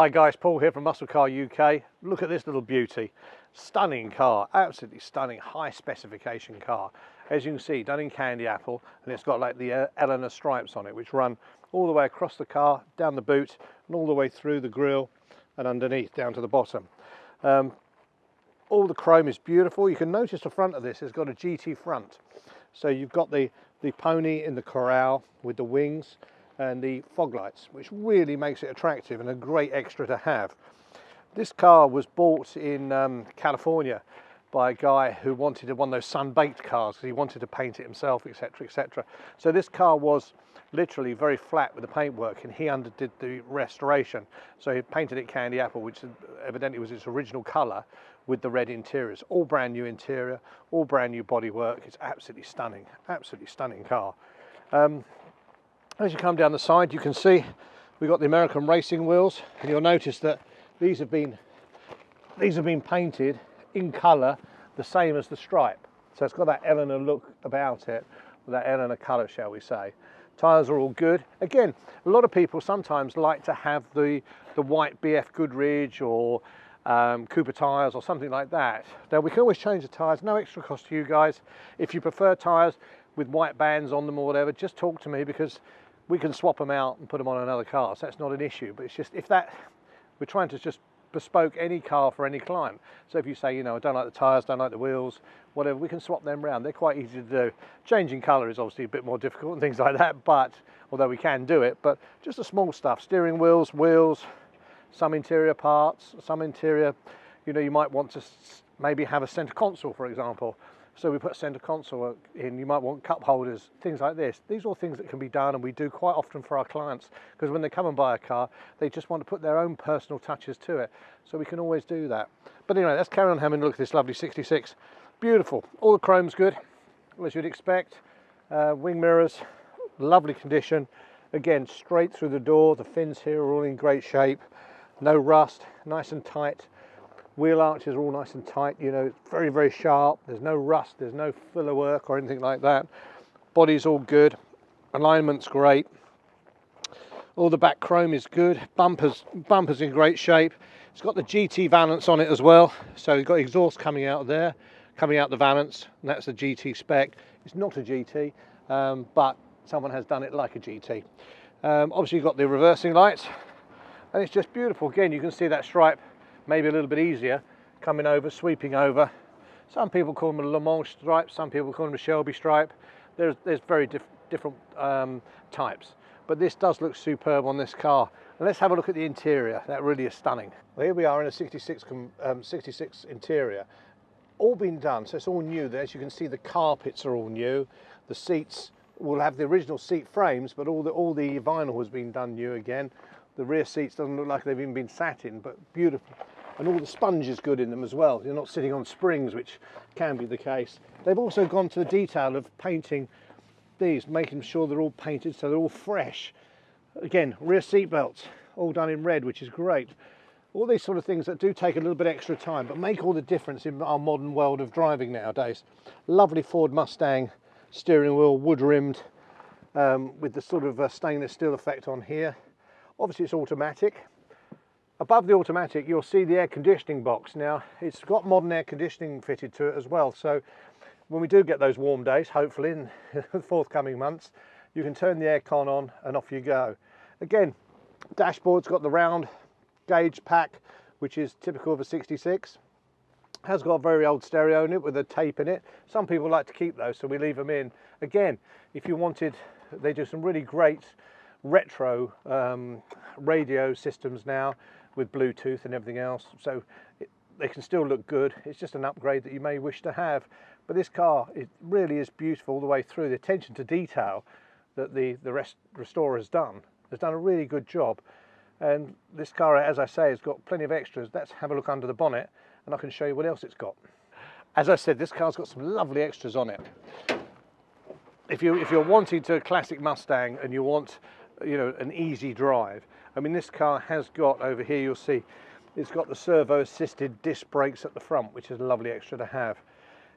Hi guys, Paul here from Muscle Car UK. Look at this little beauty. Stunning car, absolutely stunning, high specification car. As you can see, done in candy apple, and it's got like the Eleanor stripes on it, which run all the way across the car, down the boot, and all the way through the grille and underneath down to the bottom. All the chrome is beautiful. You can notice the front of this has got a GT front. So you've got the pony in the corral with the wings and the fog lights, which really makes it attractive and a great extra to have. This car was bought in California by a guy who wanted one of those sun-baked cars because he wanted to paint it himself, etc, etc. So this car was literally very flat with the paintwork, and he underdid the restoration. So he painted it candy apple, which evidently was its original colour, with the red interiors. All brand new interior, all brand new bodywork. It's absolutely stunning car. As you come down the side, you can see we've got the American racing wheels, and you'll notice that these have been painted in colour the same as the stripe. So it's got that Eleanor look about it, that Eleanor colour, shall we say. Tyres are all good. Again, a lot of people sometimes like to have the white BF Goodrich or Coupe tyres or something like that. Now we can always change the tyres, no extra cost to you guys. If you prefer tyres with white bands on them or whatever, just talk to me, because we can swap them out and put them on another car, so that's not an issue. But it's just, we're trying to just bespoke any car for any client. So if you say, you know, I don't like the tyres, don't like the wheels, whatever, we can swap them around. They're quite easy to do. Changing colour is obviously a bit more difficult and things like that, but although we can do it, but just the small stuff, steering wheels, some interior parts, some interior, you know, you might want to maybe have a centre console, for example. So we put a centre console in, you might want cup holders, things like this. These are all things that can be done, and we do quite often for our clients, because when they come and buy a car, they just want to put their own personal touches to it. So we can always do that. But anyway, let's carry on having a look at this lovely 66. Beautiful, all the chrome's good, as you'd expect. Wing mirrors, lovely condition. Again, straight through the door, the fins here are all in great shape. No rust, nice and tight. Wheel arches are all nice and tight, you know, very, very sharp. There's no rust, there's no filler work or anything like that. Body's all good, alignment's great. All the back chrome is good. Bumpers in great shape. It's got the GT valance on it as well. So you've got exhaust coming out there, coming out the valance, and that's a GT spec. It's not a GT, but someone has done it like a GT. Obviously you've got the reversing lights, and it's just beautiful. Again, you can see that stripe maybe a little bit easier coming over, sweeping over. Some people call them a Le Mans stripe, some people call them a Shelby stripe. There's very different types, but this does look superb on this car. And let's have a look at the interior. That really is stunning. Well, here we are in a 66 interior, all been done, so it's all new there. As you can see, the carpets are all new. The seats will have the original seat frames, but all the vinyl has been done new again. The rear seats doesn't look like they've even been sat in, but beautiful. And all the sponge is good in them as well. You're not sitting on springs, which can be the case. They've also gone to the detail of painting these, making sure they're all painted so they're all fresh. Again, rear seat belts, all done in red, which is great. All these sort of things that do take a little bit extra time, but make all the difference in our modern world of driving nowadays. Lovely Ford Mustang steering wheel, wood rimmed, with the sort of stainless steel effect on here. Obviously it's automatic. Above the automatic you'll see the air conditioning box. Now it's got modern air conditioning fitted to it as well, so when we do get those warm days, hopefully in the forthcoming months, you can turn the aircon on and off you go. Again, dashboard's got the round gauge pack, which is typical of a 66. Has got a very old stereo in it with a tape in it. Some people like to keep those, so we leave them in. Again, if you wanted, they do some really great retro radio systems now with Bluetooth and everything else, so they can still look good. It's just an upgrade that you may wish to have. But this car, it really is beautiful all the way through. The attention to detail that the restorer has done a really good job. And this car, as I say, has got plenty of extras. Let's have a look under the bonnet and I can show you what else it's got. As I said, this car's got some lovely extras on it. If you're wanting to a classic Mustang and you want, you know, an easy drive, I mean, this car has got, over here you'll see, it's got the servo assisted disc brakes at the front, which is a lovely extra to have.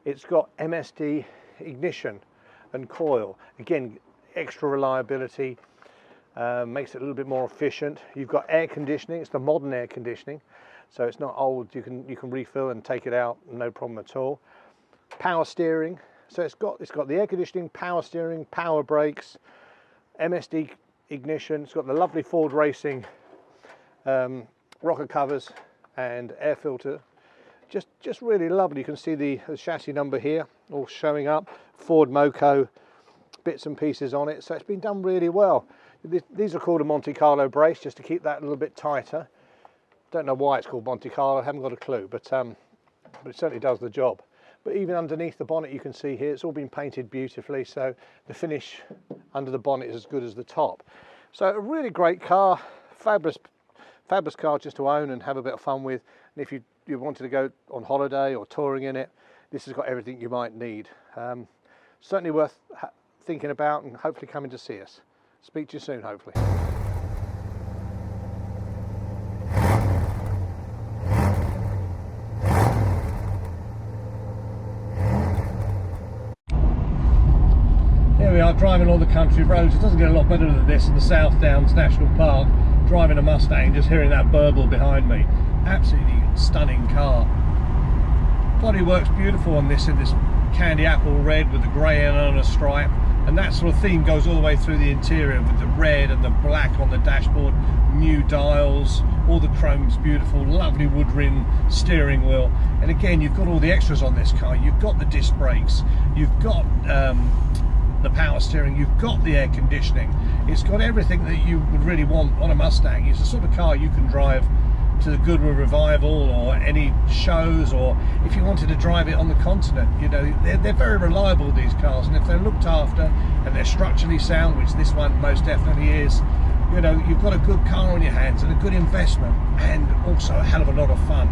It's got MSD ignition and coil, again, extra reliability. makes it a little bit more efficient. You've got air conditioning. It's the modern air conditioning, so it's not old. You can refill and take it out, no problem at all. Power steering. So it's got the air conditioning, power steering, power brakes, MSD ignition. It's got the lovely Ford Racing rocker covers and air filter. Just really lovely. You can see the chassis number here all showing up. Ford Moco bits and pieces on it. So it's been done really well. These are called a Monte Carlo brace, just to keep that a little bit tighter. Don't know why it's called Monte Carlo. I haven't got a clue, but it certainly does the job. But even underneath the bonnet, you can see here, it's all been painted beautifully. So the finish under the bonnet is as good as the top. So a really great car, fabulous car just to own and have a bit of fun with. And if you wanted to go on holiday or touring in it, this has got everything you might need. Certainly worth thinking about, and hopefully coming to see us. Speak to you soon, hopefully. Here we are driving all the country roads. It doesn't get a lot better than this in the South Downs National Park. Driving a Mustang, just hearing that burble behind me. Absolutely stunning car. Body works beautiful on this, in this candy apple red with the grey and a stripe, and that sort of theme goes all the way through the interior with the red and the black on the dashboard, new dials, all the chrome's beautiful, lovely wood rim steering wheel. And again, you've got all the extras on this car. You've got the disc brakes, you've got the power steering, you've got the air conditioning. It's got everything that you would really want on a Mustang. It's the sort of car you can drive to the Goodwood Revival or any shows, or if you wanted to drive it on the continent. You know, they're very reliable, these cars, and if they're looked after and they're structurally sound, which this one most definitely is, you know, you've got a good car on your hands and a good investment, and also a hell of a lot of fun.